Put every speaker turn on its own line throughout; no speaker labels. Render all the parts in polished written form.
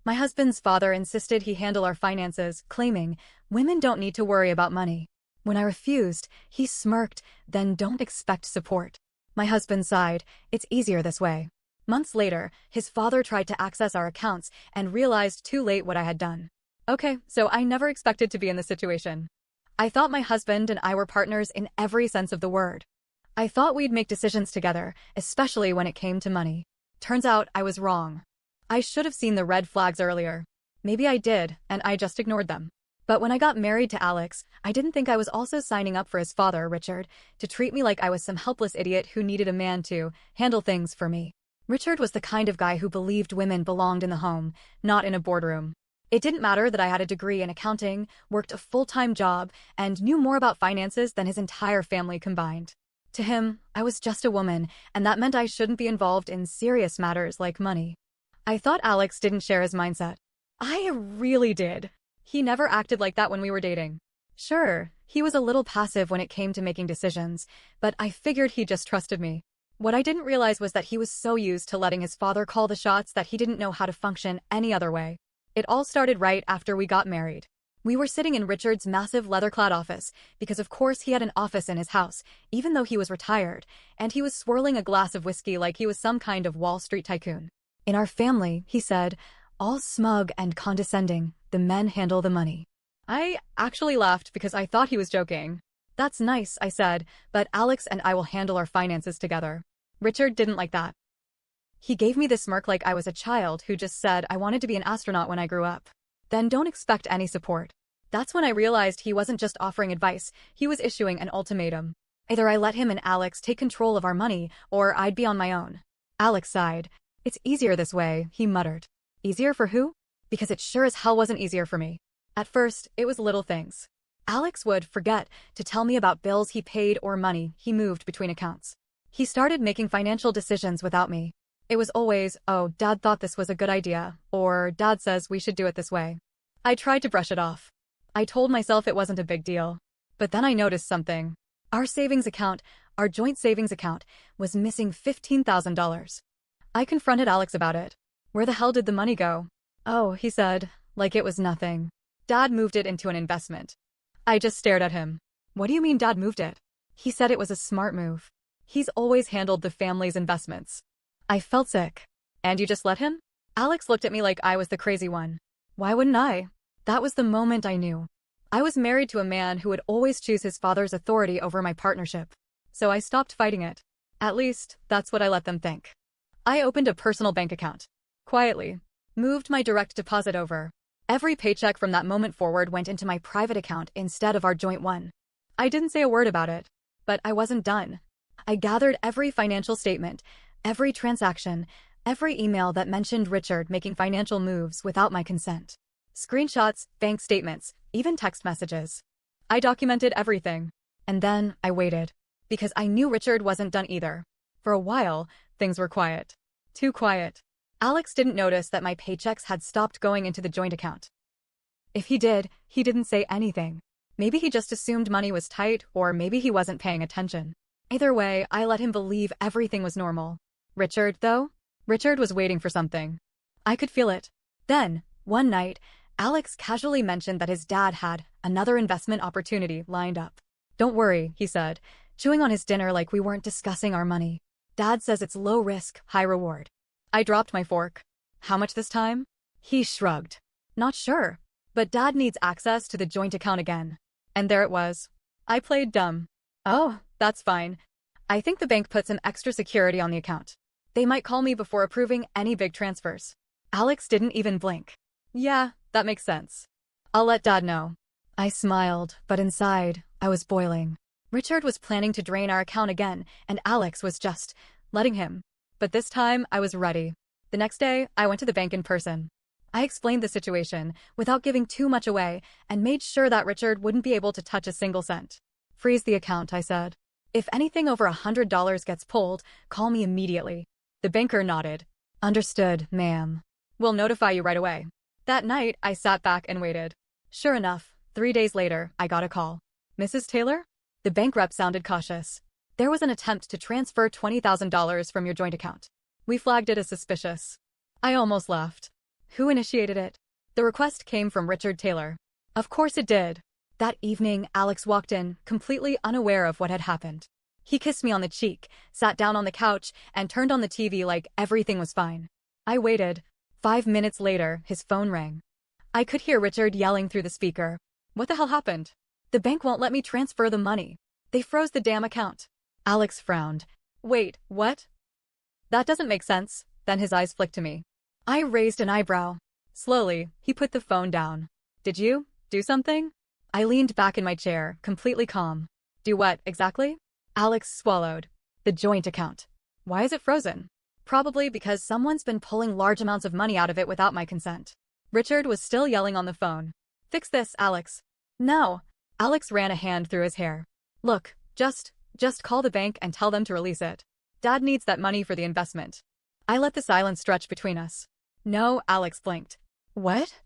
My husband's father insisted he handle our finances, claiming, "Women don't need to worry about money." When I refused, he smirked, "Then don't expect support." My husband sighed, "It's easier this way." Months later, his father tried to access our accounts and realized too late what I had done. Okay, so I never expected to be in this situation. I thought my husband and I were partners in every sense of the word. I thought we'd make decisions together, especially when it came to money. Turns out I was wrong. I should have seen the red flags earlier. Maybe I did, and I just ignored them. But when I got married to Alex, I didn't think I was also signing up for his father, Richard, to treat me like I was some helpless idiot who needed a man to handle things for me. Richard was the kind of guy who believed women belonged in the home, not in a boardroom. It didn't matter that I had a degree in accounting, worked a full-time job, and knew more about finances than his entire family combined. To him, I was just a woman, and that meant I shouldn't be involved in serious matters like money. I thought Alex didn't share his mindset. I really did. He never acted like that when we were dating. Sure, he was a little passive when it came to making decisions, but I figured he just trusted me. What I didn't realize was that he was so used to letting his father call the shots that he didn't know how to function any other way. It all started right after we got married. We were sitting in Richard's massive leather-clad office, because of course he had an office in his house, even though he was retired, and he was swirling a glass of whiskey like he was some kind of Wall Street tycoon. "In our family," he said, "all smug and condescending, the men handle the money." I actually laughed because I thought he was joking. "That's nice," I said, "but Alex and I will handle our finances together." Richard didn't like that. He gave me this smirk like I was a child who just said I wanted to be an astronaut when I grew up. "Then don't expect any support." That's when I realized he wasn't just offering advice, he was issuing an ultimatum. Either I let him and Alex take control of our money, or I'd be on my own. Alex sighed. "It's easier this way," he muttered. Easier for who? Because it sure as hell wasn't easier for me. At first, it was little things. Alex would forget to tell me about bills he paid or money he moved between accounts. He started making financial decisions without me. It was always, "Oh, Dad thought this was a good idea," or "Dad says we should do it this way." I tried to brush it off. I told myself it wasn't a big deal. But then I noticed something. Our savings account, our joint savings account, was missing $15,000. I confronted Alex about it. "Where the hell did the money go?" "Oh," he said, like it was nothing. "Dad moved it into an investment." I just stared at him. "What do you mean Dad moved it?" He said it was a smart move. He's always handled the family's investments. I felt sick. "And you just let him?" Alex looked at me like I was the crazy one. Why wouldn't I? That was the moment I knew. I was married to a man who would always choose his father's authority over my partnership. So I stopped fighting it. At least, that's what I let them think. I opened a personal bank account. Quietly. Moved my direct deposit over. Every paycheck from that moment forward went into my private account instead of our joint one. I didn't say a word about it. But I wasn't done. I gathered every financial statement, every transaction, every email that mentioned Richard making financial moves without my consent. Screenshots, bank statements, even text messages. I documented everything. And then I waited. Because I knew Richard wasn't done either. For a while, things were quiet. Too quiet. Alex didn't notice that my paychecks had stopped going into the joint account. If he did, he didn't say anything. Maybe he just assumed money was tight, or maybe he wasn't paying attention. Either way, I let him believe everything was normal. Richard, though? Richard was waiting for something. I could feel it. Then, one night, Alex casually mentioned that his dad had another investment opportunity lined up. "Don't worry," he said, chewing on his dinner like we weren't discussing our money. "Dad says it's low risk, high reward." I dropped my fork. "How much this time?" He shrugged. "Not sure. But Dad needs access to the joint account again." And there it was. I played dumb. "Oh, that's fine. I think the bank put some extra security on the account. They might call me before approving any big transfers." Alex didn't even blink. "Yeah, that makes sense. I'll let Dad know." I smiled, but inside, I was boiling. Richard was planning to drain our account again, and Alex was just letting him. But this time, I was ready. The next day, I went to the bank in person. I explained the situation, without giving too much away, and made sure that Richard wouldn't be able to touch a single cent. "Freeze the account," I said. "If anything over $100 gets pulled, call me immediately." The banker nodded. "Understood, ma'am. We'll notify you right away." That night, I sat back and waited. Sure enough, 3 days later, I got a call. "Mrs. Taylor?" The bank rep sounded cautious. "There was an attempt to transfer $20,000 from your joint account. We flagged it as suspicious." I almost laughed. Who initiated it? The request came from Richard Taylor. Of course it did. That evening, Alex walked in, completely unaware of what had happened. He kissed me on the cheek, sat down on the couch, and turned on the TV like everything was fine. I waited. 5 minutes later, his phone rang. I could hear Richard yelling through the speaker. What the hell happened? The bank won't let me transfer the money. They froze the damn account. Alex frowned. Wait, what? That doesn't make sense. Then his eyes flicked to me. I raised an eyebrow. Slowly, he put the phone down. Did you do something? I leaned back in my chair, completely calm. Do what, exactly? Alex swallowed. The joint account. Why is it frozen? Probably because someone's been pulling large amounts of money out of it without my consent. Richard was still yelling on the phone. Fix this, Alex. No. Alex ran a hand through his hair. Look, just call the bank and tell them to release it. Dad needs that money for the investment. I let the silence stretch between us. No, Alex blinked. What?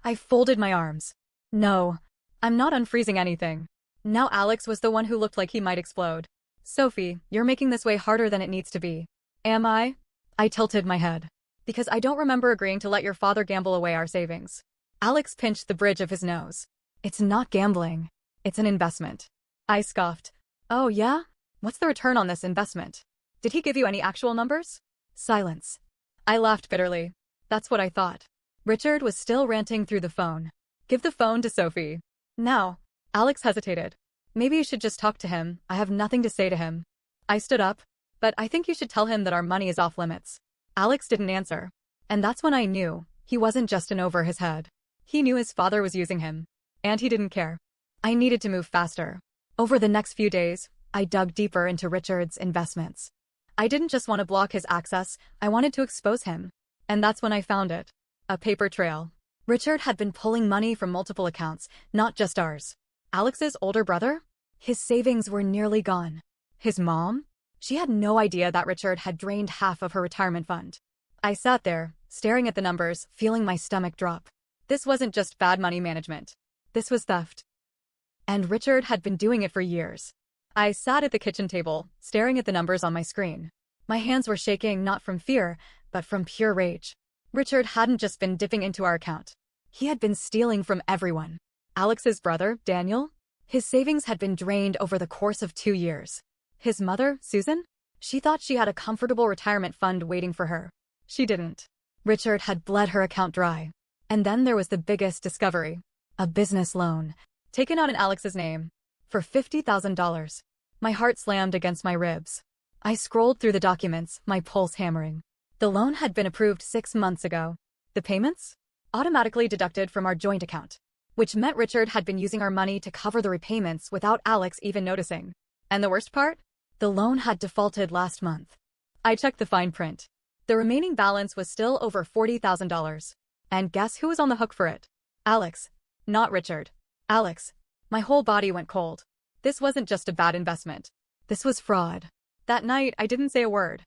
I folded my arms. No. I'm not unfreezing anything. Now Alex was the one who looked like he might explode. Sophie, you're making this way harder than it needs to be. Am I? I tilted my head. Because I don't remember agreeing to let your father gamble away our savings. Alex pinched the bridge of his nose. It's not gambling. It's an investment. I scoffed. Oh yeah? What's the return on this investment? Did he give you any actual numbers? Silence. I laughed bitterly. That's what I thought. Richard was still ranting through the phone. Give the phone to Sophie. Now. Alex hesitated. Maybe you should just talk to him. I have nothing to say to him. I stood up. But I think you should tell him that our money is off limits. Alex didn't answer. And that's when I knew he wasn't just in over his head. He knew his father was using him. And he didn't care. I needed to move faster. Over the next few days, I dug deeper into Richard's investments. I didn't just want to block his access, I wanted to expose him. And that's when I found it. A paper trail. Richard had been pulling money from multiple accounts, not just ours. Alex's older brother? His savings were nearly gone. His mom? She had no idea that Richard had drained half of her retirement fund. I sat there, staring at the numbers, feeling my stomach drop. This wasn't just bad money management. This was theft. And Richard had been doing it for years. I sat at the kitchen table, staring at the numbers on my screen. My hands were shaking not from fear, but from pure rage. Richard hadn't just been dipping into our account. He had been stealing from everyone. Alex's brother, Daniel? His savings had been drained over the course of 2 years. His mother, Susan? She thought she had a comfortable retirement fund waiting for her. She didn't. Richard had bled her account dry. And then there was the biggest discovery. A business loan, taken out in Alex's name, for $50,000. My heart slammed against my ribs. I scrolled through the documents, my pulse hammering. The loan had been approved 6 months ago. The payments? Automatically deducted from our joint account, which meant Richard had been using our money to cover the repayments without Alex even noticing. And the worst part? The loan had defaulted last month. I checked the fine print. The remaining balance was still over $40,000. And guess who was on the hook for it? Alex. Not Richard. Alex. My whole body went cold. This wasn't just a bad investment. This was fraud. That night, I didn't say a word.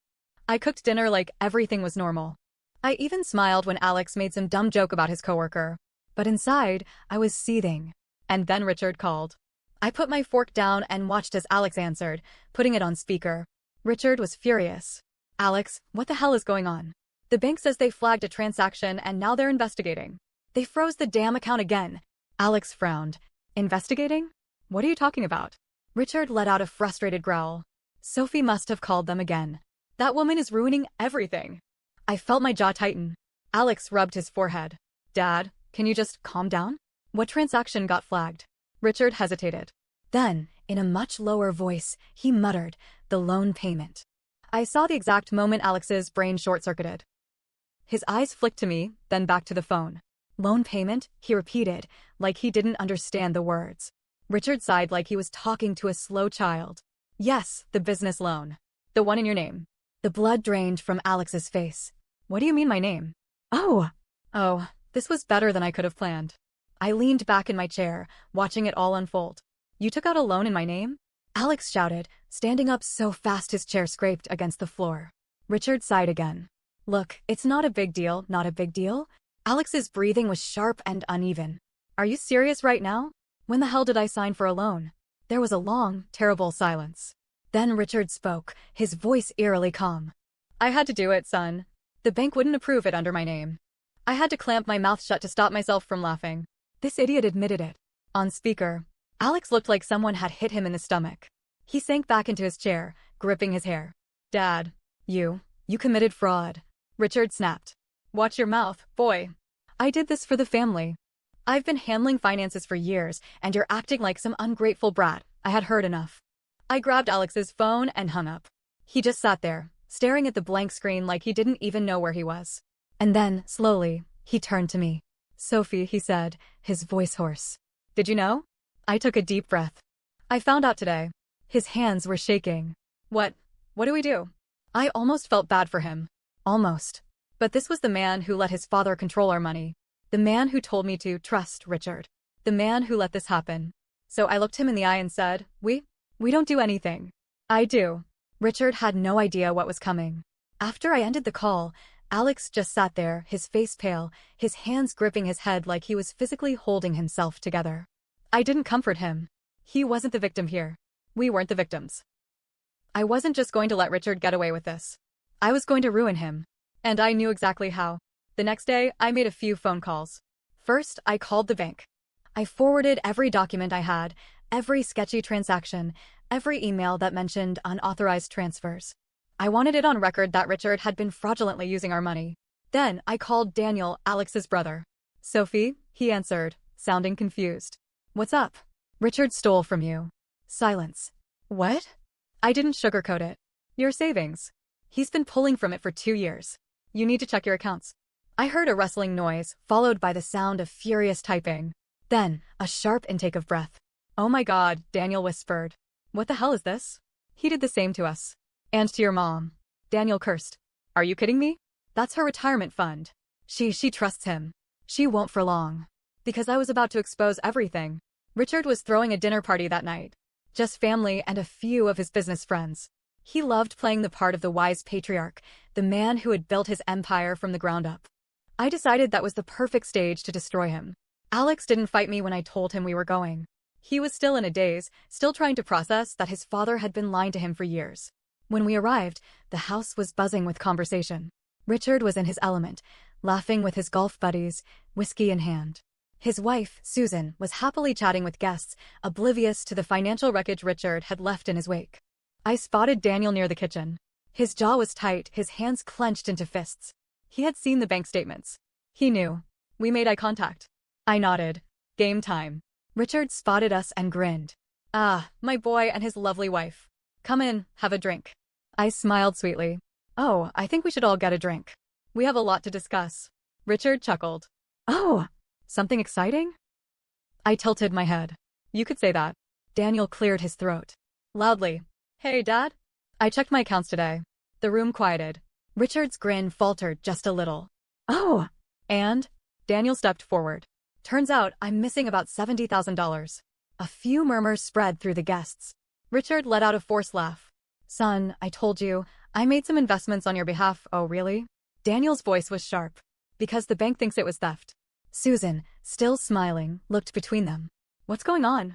I cooked dinner like everything was normal. I even smiled when Alex made some dumb joke about his coworker. But inside, I was seething. And then Richard called. I put my fork down and watched as Alex answered, putting it on speaker. Richard was furious. Alex, what the hell is going on? The bank says they flagged a transaction and now they're investigating. They froze the damn account again. Alex frowned. Investigating? What are you talking about? Richard let out a frustrated growl. Sophie must have called them again. That woman is ruining everything. I felt my jaw tighten. Alex rubbed his forehead. Dad, can you just calm down? What transaction got flagged? Richard hesitated. Then, in a much lower voice, he muttered, the loan payment. I saw the exact moment Alex's brain short-circuited. His eyes flicked to me, then back to the phone. Loan payment, he repeated, like he didn't understand the words. Richard sighed like he was talking to a slow child. Yes, the business loan. The one in your name. The blood drained from Alex's face. What do you mean my name? Oh, this was better than I could have planned. I leaned back in my chair, watching it all unfold. You took out a loan in my name? Alex shouted, standing up so fast his chair scraped against the floor. Richard sighed again. Look, it's not a big deal, not a big deal. Alex's breathing was sharp and uneven. Are you serious right now? When the hell did I sign for a loan? There was a long, terrible silence. Then Richard spoke, his voice eerily calm. I had to do it, son. The bank wouldn't approve it under my name. I had to clamp my mouth shut to stop myself from laughing. This idiot admitted it. On speaker, Alex looked like someone had hit him in the stomach. He sank back into his chair, gripping his hair. Dad, you committed fraud. Richard snapped. Watch your mouth, boy. I did this for the family. I've been handling finances for years, and you're acting like some ungrateful brat. I had heard enough. I grabbed Alex's phone and hung up. He just sat there, staring at the blank screen like he didn't even know where he was. And then, slowly, he turned to me. Sophie, he said, his voice hoarse. Did you know? I took a deep breath. I found out today. His hands were shaking. What do we do? I almost felt bad for him. Almost. But this was the man who let his father control our money. The man who told me to trust Richard. The man who let this happen. So I looked him in the eye and said, We don't do anything. I do. Richard had no idea what was coming. After I ended the call, Alex just sat there, his face pale, his hands gripping his head like he was physically holding himself together. I didn't comfort him. He wasn't the victim here. We weren't the victims. I wasn't just going to let Richard get away with this. I was going to ruin him. And I knew exactly how. The next day, I made a few phone calls. First, I called the bank. I forwarded every document I had, every sketchy transaction, every email that mentioned unauthorized transfers. I wanted it on record that Richard had been fraudulently using our money. Then, I called Daniel, Alex's brother. Sophie, he answered, sounding confused. What's up? Richard stole from you. Silence. What? I didn't sugarcoat it. Your savings. He's been pulling from it for 2 years. You need to check your accounts. I heard a rustling noise, followed by the sound of furious typing. Then, a sharp intake of breath. Oh my God, Daniel whispered. What the hell is this? He did the same to us. And to your mom. Daniel cursed. Are you kidding me? That's her retirement fund. She trusts him. She won't for long. Because I was about to expose everything. Richard was throwing a dinner party that night. Just family and a few of his business friends. He loved playing the part of the wise patriarch, the man who had built his empire from the ground up. I decided that was the perfect stage to destroy him. Alex didn't fight me when I told him we were going. He was still in a daze, still trying to process that his father had been lying to him for years. When we arrived, the house was buzzing with conversation. Richard was in his element, laughing with his golf buddies, whiskey in hand. His wife, Susan, was happily chatting with guests, oblivious to the financial wreckage Richard had left in his wake. I spotted Daniel near the kitchen. His jaw was tight, his hands clenched into fists. He had seen the bank statements. He knew. We made eye contact. I nodded. Game time. Richard spotted us and grinned. Ah, my boy and his lovely wife. Come in, have a drink. I smiled sweetly. Oh, I think we should all get a drink. We have a lot to discuss. Richard chuckled. Oh, something exciting? I tilted my head. You could say that. Daniel cleared his throat. Loudly. Hey, Dad? I checked my accounts today. The room quieted. Richard's grin faltered just a little. Oh, and? Daniel stepped forward. Turns out I'm missing about $70,000. A few murmurs spread through the guests. Richard let out a forced laugh. Son, I told you, I made some investments on your behalf. Oh, really? Daniel's voice was sharp. Because the bank thinks it was theft. Susan, still smiling, looked between them. What's going on?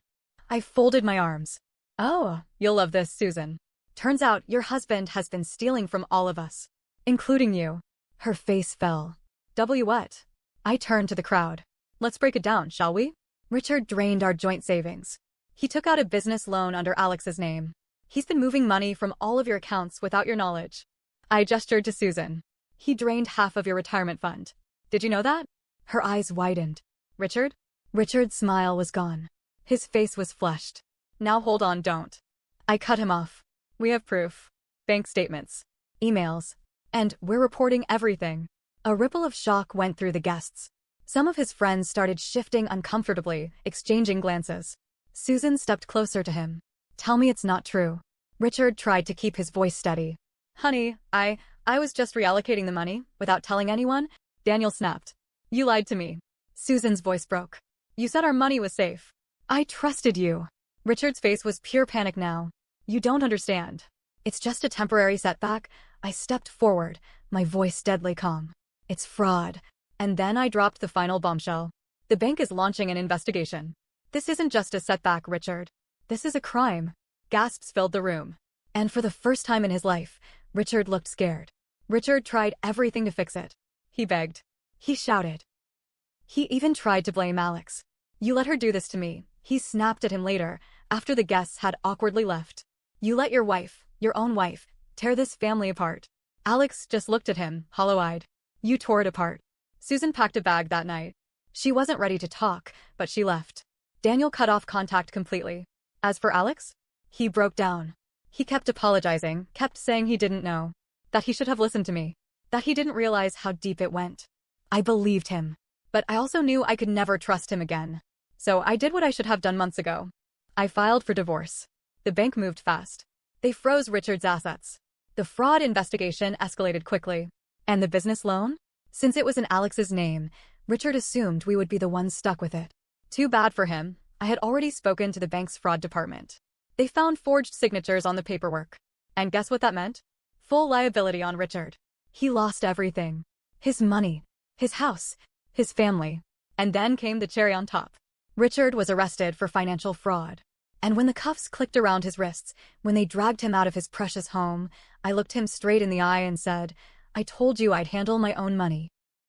I folded my arms. Oh, you'll love this, Susan. Turns out your husband has been stealing from all of us. Including you. Her face fell. What? I turned to the crowd. Let's break it down, shall we? Richard drained our joint savings. He took out a business loan under Alex's name. He's been moving money from all of your accounts without your knowledge. I gestured to Susan. He drained half of your retirement fund. Did you know that? Her eyes widened. Richard? Richard's smile was gone. His face was flushed. Now hold on, don't. I cut him off. We have proof. Bank statements. Emails. And we're reporting everything. A ripple of shock went through the guests. Some of his friends started shifting uncomfortably, exchanging glances. Susan stepped closer to him. Tell me it's not true. Richard tried to keep his voice steady. Honey, I was just reallocating the money, without telling anyone. Daniel snapped. You lied to me. Susan's voice broke. You said our money was safe. I trusted you. Richard's face was pure panic now. You don't understand. It's just a temporary setback. I stepped forward, my voice deadly calm. It's fraud. And then I dropped the final bombshell. The bank is launching an investigation. This isn't just a setback, Richard. This is a crime. Gasps filled the room. And for the first time in his life, Richard looked scared. Richard tried everything to fix it. He begged. he shouted. He even tried to blame Alex. You let her do this to me, he snapped at him later, after the guests had awkwardly left. You let your own wife, tear this family apart. Alex just looked at him, hollow-eyed. You tore it apart. Susan packed a bag that night. She wasn't ready to talk, but she left. Daniel cut off contact completely. As for Alex, he broke down. He kept apologizing, kept saying he didn't know, that he should have listened to me, that he didn't realize how deep it went. I believed him. But I also knew I could never trust him again. So I did what I should have done months ago. I filed for divorce. The bank moved fast. They froze Richard's assets. The fraud investigation escalated quickly. And the business loan? Since it was in Alex's name, Richard assumed we would be the ones stuck with it. Too bad for him. I had already spoken to the bank's fraud department. They found forged signatures on the paperwork. And guess what that meant? Full liability on Richard. He lost everything. His money, his house, his family. And then came the cherry on top. Richard was arrested for financial fraud. And when the cuffs clicked around his wrists, when they dragged him out of his precious home, I looked him straight in the eye and said, I told you I'd handle my own money.